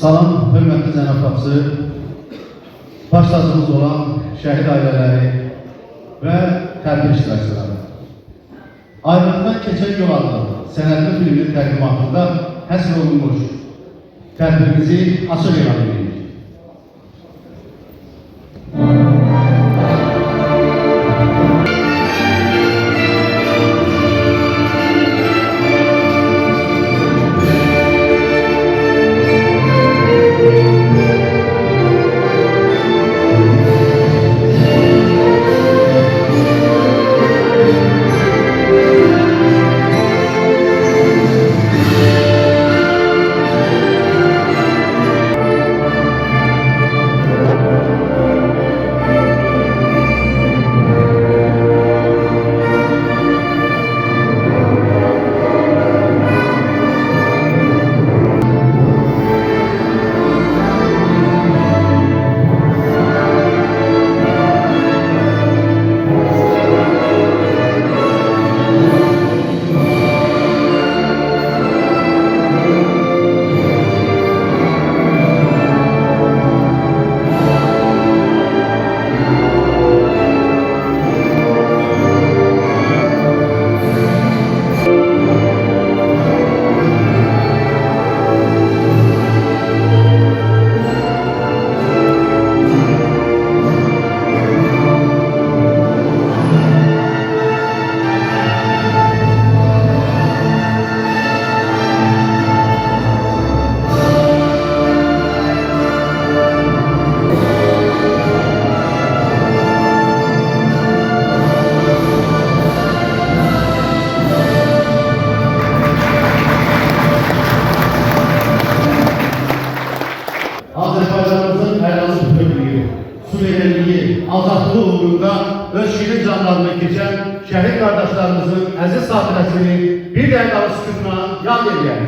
Salam, hörmətli cənab qapısı, baş tacımız olan şəhid ailələri və tədbir iştirakçıları. Ayrılıqdan keçən yol adlı sənədli filmin təqdimatında həsr olunmuş tədbirimizi açıq elan edirik. Azərbaycanımızın ərazi bütövlüyü, suverenliyi, azadlığı uğrunda öz şirin canlarını keçən şəhid qardaşlarımızın əziz xatirəsini bir dəqiqəli sükutla yad edək.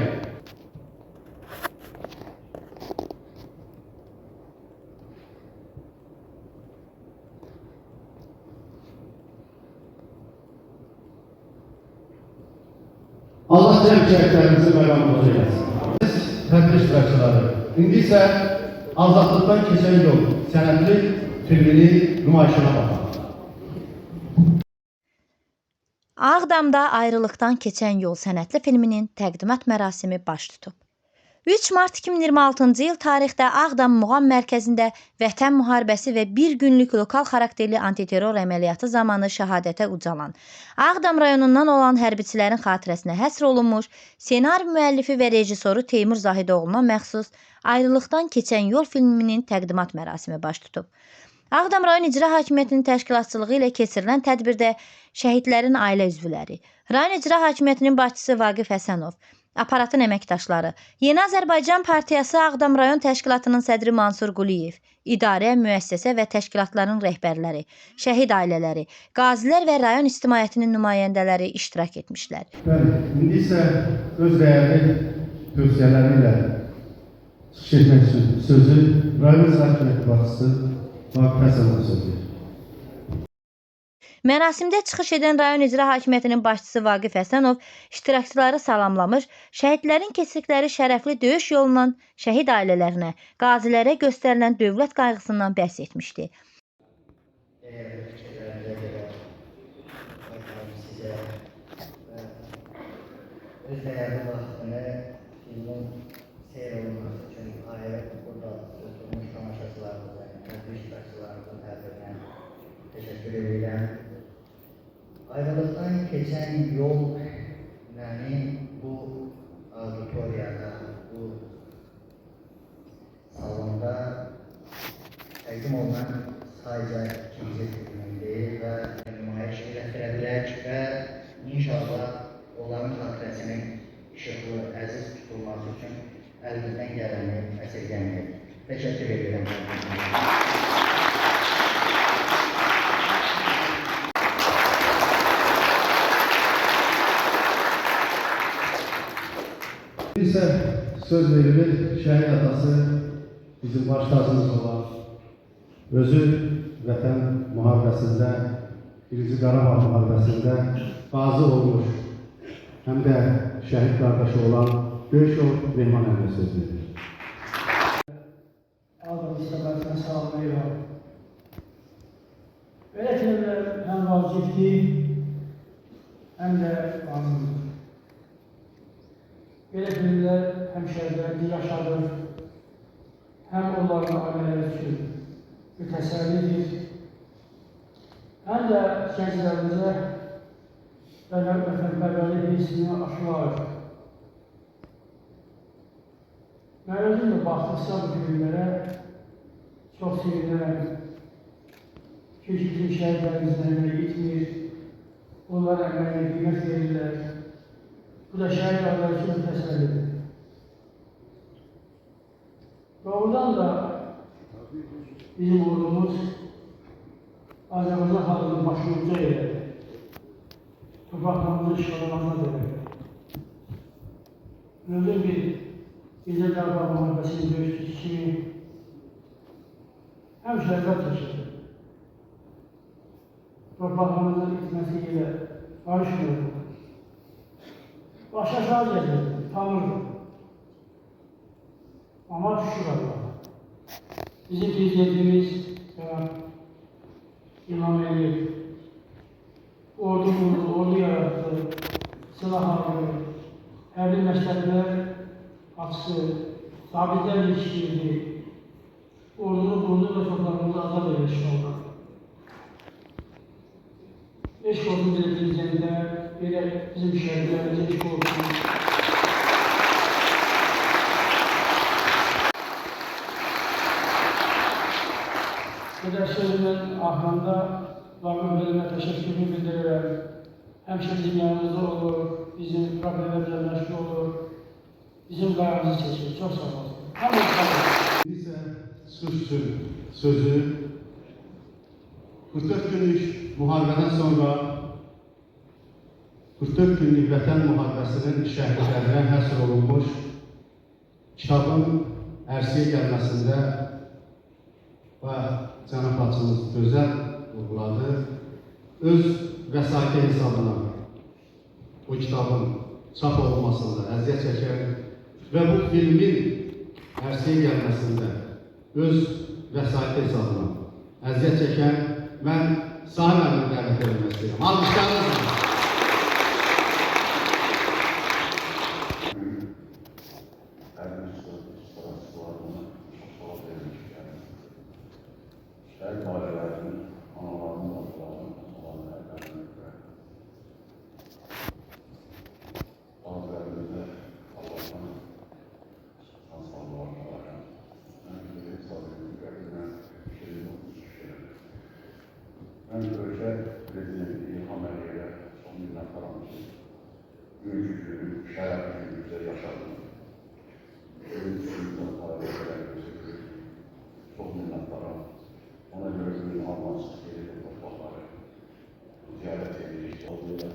Allah cəm şəhidlərimizi məqamımızı eləsin. Tədbir iştirakçıları, indi isə Azadlıqdan keçən yol sənədli filmini nümayişinə baxaq. Ağdamda ayrılıqdan keçən yol sənədli filminin təqdimat mərasimi baş tutub. 3 mart 2026-cı il tarixdə Ağdam Muğam Mərkəzində Vətən müharibəsi və bir günlük lokal xarakterli antiterror əməliyyatı zamanı şəhadətə ucalan, Ağdam rayonundan olan hərbiçilərin xatirəsinə həsr olunmuş, ssenari müəllifi və rejissoru Teymur Zahidoğluna məxsus Ayrılıqdan keçən yol filminin təqdimat mərasimi baş tutub. Ağdam rayon İcra Hakimiyyətinin təşkilatçılığı ilə keçirilən tədbirdə şəhidlərin ailə üzvləri, rayon İcra Hakimiyyətinin başçısı Vaqif Həsənov, aparatın əməkdaşları, Yeni Azərbaycan Partiyası Ağdam rayon təşkilatının sədri Mansur Quliyev, idarə, müəssəsə və təşkilatların rəhbərləri, şəhid ailələri, qazilər və rayon ictimaiyyətinin nümayəndələri iştirak etmişlər. İndi isə öz dəyərli tövsiyələri ilə çıxış etmək üçün sözü rayon İcra Hakimiyyəti başçısı Vaqif Həsənov sözü. Mərasimdə çıxış edən rayon İcra Hakimiyyətinin başçısı Vaqif Həsənov iştirakçıları salamlamış, şəhidlərin keçdikləri şərəfli döyüş yolundan şəhid ailələrinə, qazilərə göstərilən dövlət qayğısından bəhs etmişdi. Öz dəyərli vaxtını filmin seyr olunması üçün ayırıb burada oturmuş tamaşaçılarımıza, tədbir iştirakçılarımızın tərəfindən təşəkkür edirəm. Ayrılıqdan keçən yol məni bu auditoriyada, bu salonda təqdim olunan sadəcə ikinci filmdir və nümayiş etdirə bilər və inşallah onların xatirəsinin işıqlı, əziz tutulması üçün əlimizdən gələni əsirgəməyək. Təşəkkür edirəm. İsə söz verilir, şəhid atası bizim baş tacımız olan, özü Vətən müharibəsində, Birinci Qarabağ müharibəsində qazi olmuş, həm də şəhid qardaşı olan Böyük Yol Rehman əmrə söz verir. ki, həm də lazımdır. Belə filmlər həmşəhərlərimizi yaşadır, həm onların ailələri üçün mütəsəllidir, həm də gənclərimizə vətənpərvərlik hissini aşılar. Mən özüm də baxdıqsa bu filmlərə çox sevinirəm. Çünki bizim şəhidlərimizin əməyi itmir, onlar əməyinə qiymət verirlər. Bu da şəhid ailələri üçün təsəllidir. Doğrudan da bizim ordumuz Azərbaycan xalqının başımıza elədi. Torpaqlarımızı işğalamazına dedi. Özüm bir Gecə Qarabağ müharibəsinin döyüşçüsü kimi həm şəhidlər çəkirdi. Torpaqlarımızın itməsi ilə barışmıyordu. Baş aşağı gəlirdi, tanırdı. Ama şükür Allah'a. Bizim prezidentimiz İlham Əliyev ordu kurdu, ordu yarattı, silah aldı, hərbi məktəblər açdı, zabitlər yetişdirdi, ordunu kurdu ve toplarımızı azad edilmiş oldu. Eşk olsun bir prezidentler, belə bizim şəhidlərimiz eşk olsun. Bu da sözümün ahırında Rabbim bölümüne teşekkürünü bildirirəm. Həmişə bizim yanımızda olur, bizim problemlerle meşgul olur, bizim qayğımızı çəkir. Çok sağ olun. Hamınız sağ olun. İsə sözü 44 günlük müharibədən sonra 44 günlük vətən müharibəsinin şəhidlərinə həsr olunmuş kitabın ərsəyə gəlməsində və cənab bacımız gözəl vurguladı. Öz vəsaiti hesabına bu kitabın çap olunmasında əziyyət çəkən və bu filmin ərsəyə gəlməsində öz vəsaiti hesabına əziyyət çəkən mən Sahib əmrini dəvət edilmək istəyirəm. Almışlarınızla. Şəhid ailələrinin, analarının, babalarının, olan ərlərinin və bazılarımızda Allah'tan sağlıqlar var. Mən bir sağlığının qəbulundan şehit olmuş düşürəm. Mən ölkə prezidenti İlham Əliyevə son minnətdaram ki, mülkünü, şərəfini bizə yaşadım. Ölüm sürüdən ailələrimizi çox minnətdaram. Ona göre bir almansı gelir toprakları ziyaret edilecek olduğuyla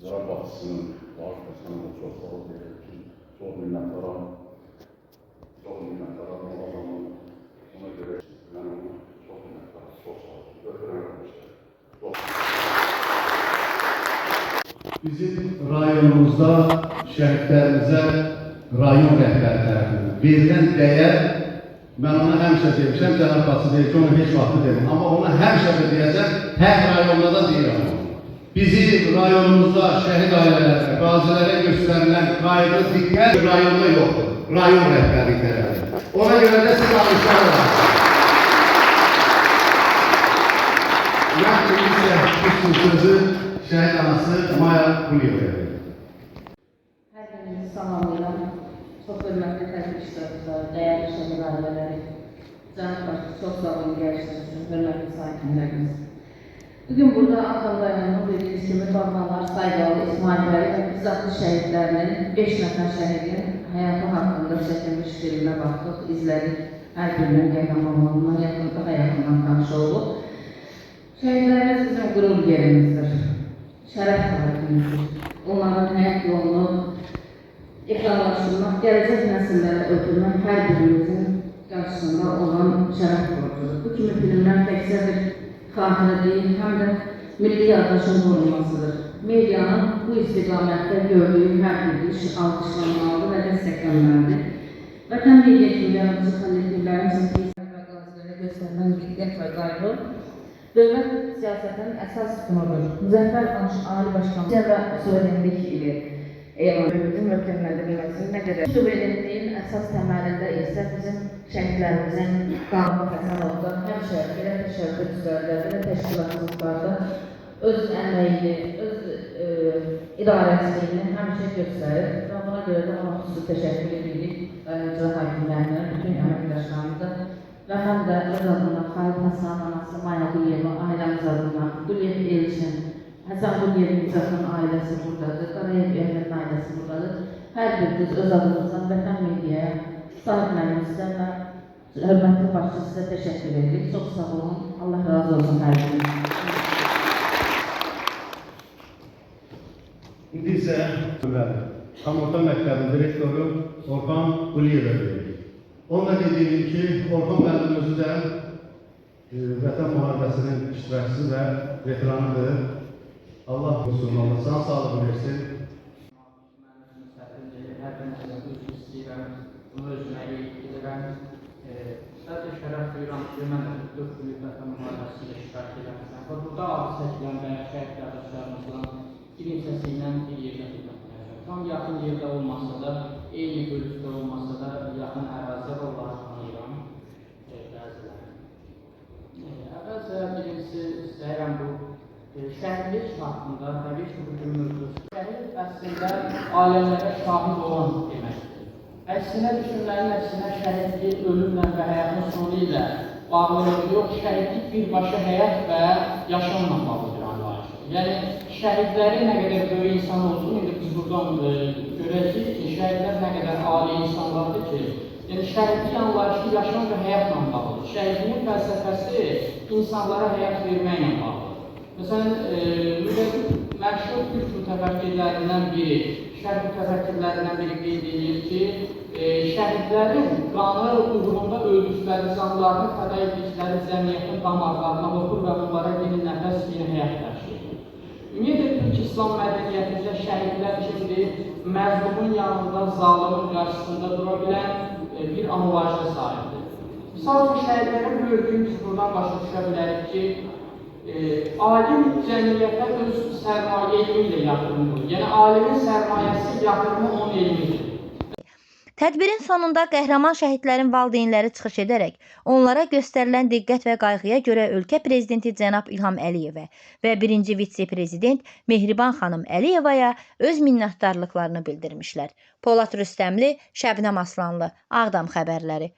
Zarabat'sının arkasına çok sağ ol için çok minnettarım. Çok minnettarım o zaman ona göre ben ona çok minnettarım. Çok sağ ol. Öpürüm işte. Çok Bizim rayonumuzda şəhidlərimizə rayon rəhbəri tərəfindən verilən dəyər, mən ona həmişə demişəm, cənab bacı deyir ki, onu heç vaxtı dedim. Amma ona həmişə də deyəcəm, hər rayonda da deyirəm. Bizim rayonumuzda şəhid ailələrə, qazilərə göstərilən qayğı, diqqət rayonda yoxdur. Rayon rəhbəri tərəfindən. Ona görə də siz alışlar var. Mən isə bu sözü şəhid anası Maya Quliyevə verir. Hər birinizi salamlayıram. Çox hörmətli tədbir iştirakçıları, dəyərli şəhid ailələri, cənab başçı, çox sağ olun gəlirsiniz, hörmətli sakinlərimiz. Bugün burada Ağdam rayonunun bildiyiniz kimi Bağlanlar, Saydalı, İsmail bəy və bizzatlı şəhidlərinin 5 nəfər şəhidin həyatı haqqında çəkilmiş filmə baxdıq, izlədik. Hər birinin qəhrəmanlığına daha yaxından tanış olduq. Şəhidlərimiz bizim qürur yerimizdir, şərəf tariximizdir. Onların həyat yolunu ekranlaşdırmaq, gələcək nəsillərə ötürmək hər birimizin qarşısında olan şərəf borcudur. Bu kimi filmlər təkcə bir xatirə deyil, həm də milli yaddaşın qorunmasıdır. Medianın bu istiqamətdə gördüyü hər bir iş alqışlanmalıdır və dəstəklənməlidir. Vətən millət kimlərimizi, kollektivlərimizin və qazilərə göstərilən diqqət və qayğı Dövlət siyasətinin əsas sütunudur. Müzəffər Ali Başkanlıq və suverenlik ili elanımızın möhkəmləndirilməsinin nə qədər suverenliyin əsas təməlində isə bizim şəhidlərimizin qanun təsərrüfatında həmişə belə təşəbbüslərdə, belə təşkilatçılıqlarda öz əməyini, öz idarəçiliyini həmişə göstərir və buna görə də ona xüsusi təşəkkür edirik icra hakimlərinə, bütün əməkdaşlarımıza və həm də öz adına Xalid Həsən, anası Maya Quliyeva, ailəmiz adına, Quliyev Elçin, Həsən Quliyevin icrasının ailəsi buradadır, Qarayev Əhmədin ailəsi buradadır. Hər biriniz öz adınızdan vətən mediaya sahiblərimizə və hörmətli başçı sizə təşəkkür edirik. Çox sağ olun. Allah razı olsun hər biriniz. İndi isə tam orta məktəbin direktoru Orxan Quliyevə veririk. Onunla qeyd edim ki, Orxan müəllim özü də Vətən müharibəsinin iştirakçısı və veteranıdır. Allah olsun, Allah sağ sağlığı versin. Hər bir üzr istəyirəm, bunu özümə edirəm. Sadəcə şərəf duyuram ki, mən də 44 günlük Vətən müharibəsində iştirak edirəm. Burada adı çəkilən və şəhid qardaşlarımızla bir hissəsi ilə bir yerdə xidmət. Tam yaxın yerdə olmasa da, eyni bölükdə olmasa da, yaxın ərazidə onları tanıyıram bəziləri. Əvvəlcə birincisi istəyirəm bu şəhidlik haqqında, təbii ki, bu gün mövzusu. Şəhid əslində aləmlərə şahid olan deməkdir. Əksinə düşünlərin əksinə şəhidlik ölümlə və həyatın sonu ilə bağlıdır. Yox, şəhidlik birbaşa həyat və yaşamla bağlıdır. Yəni, şəhidləri nə qədər böyük insan olsun, indi biz buradan görəcəyik ki, şəhidlər nə qədər ali insanlardır ki, yəni şəhidlik anlayışı yaşam və həyatla bağlıdır. Şəhidliyin fəlsəfəsi insanlara həyat verməklə bağlıdır. Məsələn, məşhur türk mütəfəkkirlərindən biri, şərq mütəfəkkirlərindən biri qeyd edir ki, şəhidlərin qanı uğrunda öldükləri canlarını fəda etdikləri cəmiyyətin damarlarına oxur və bunlara yeni nəfəs, yeni həyat təşkil edir. Ümumiyyətlə, Türk İslam mədəniyyətində şəhidlər kimdir? Məzlumun yanında, zalimin qarşısında dura bilən bir anlayışa sahibdir. Misal üçün, şəhidlərin böyüklüyünü biz buradan başa düşə bilərik ki, alim cəmiyyətə öz sərmayə elmi ilə yatırımdır. Yəni, alimin sərmayəsi yatırımı onun elmidir. Tədbirin sonunda qəhrəman şəhidlərin valideynləri çıxış edərək onlara göstərilən diqqət və qayğıya görə ölkə prezidenti cənab İlham Əliyevə və birinci vitse-prezident Mehriban xanım Əliyevaya öz minnətdarlıqlarını bildirmişlər. Polad Rüstəmli, Şəbnəm Aslanlı, Ağdam xəbərləri.